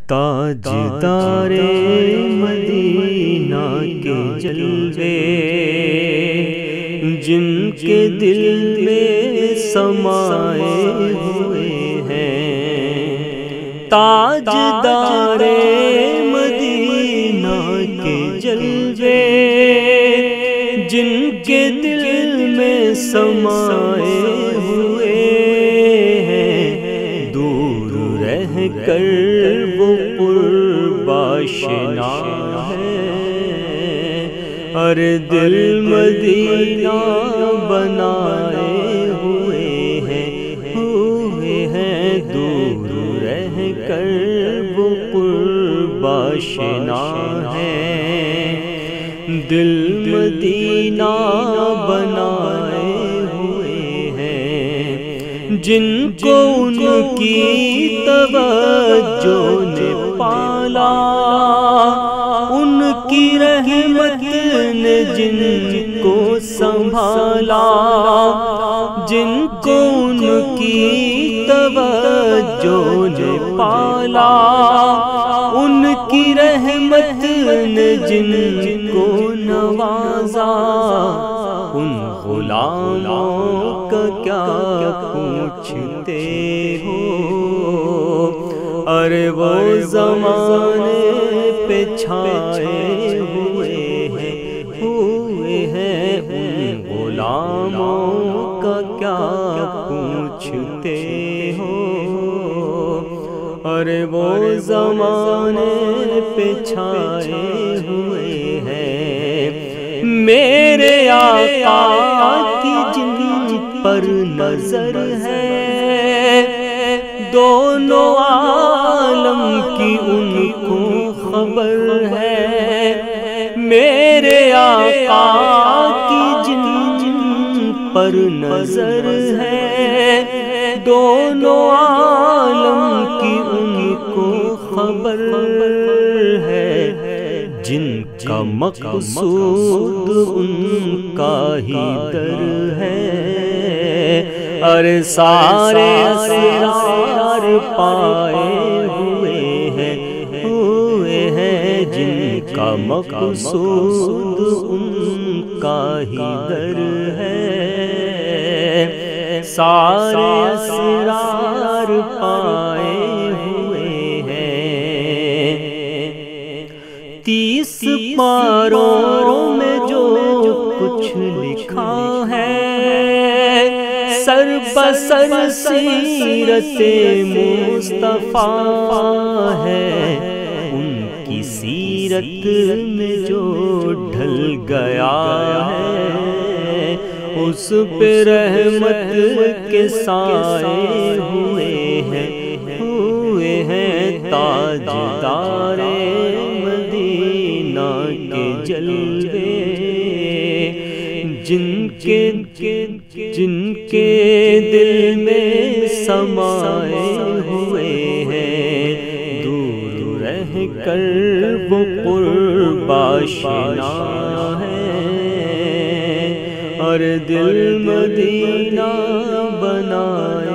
تاجدار مدینہ کے جلوے جن کے دل میں سمائے ہوئے ہیں، تاجدار مدینہ کے جلوے جن کے دل میں سمائے ہوئے ہیں، دور رہ کر وہ قرب آشنا ہے، ہر دل مدینہ بنائے ہوئے ہیں، دور رہ کر وہ قرب آشنا ہے، دل مدینہ بنائے ہوئے ہیں، جن کو ان کی توجہ نے پالا، ان کی رحمت نے جن کو سنبھالا، جن کو ان کی توجہ نے پالا، ان کی رحمت نے جن کو نوازا، ان غلاموں کا کیا پوچھتے ہو، ارے وہ زمانے پہ چھائے ہوئے ہیں، ان غلاموں کا کیا پوچھتے ہو، ارے وہ زمانے پہ چھائے ہوئے ہیں، میرے آقا کی جن پر نظر ہے، دونوں عالم کی ان کو خبر ہے، میرے آقا کی جن پر نظر ہے، دونوں عالم کی ان کو خبر ہے، جن کا مقصود ان کا ہی در ہے، ارے سارے اسرار پائے ہوئے ہیں، جن کا مقصود ان کا ہی در ہے، سارے اسرار پائے ہوئے ہیں، 30 پاروں میں جو کچھ لکھا ہے، سر بسر سیرت مصطفیٰ ہے، ان کی سیرت میں جو ڈھل گیا ہے، اس پہ رحمت کے سائے ہوئے ہیں، تاجدار مدینہ کے جلوے جن کے دل میں سمائے ہوئے ہیں، دور رہ کر وہ قرب آشنا ہے، اور دل مدینہ بنائے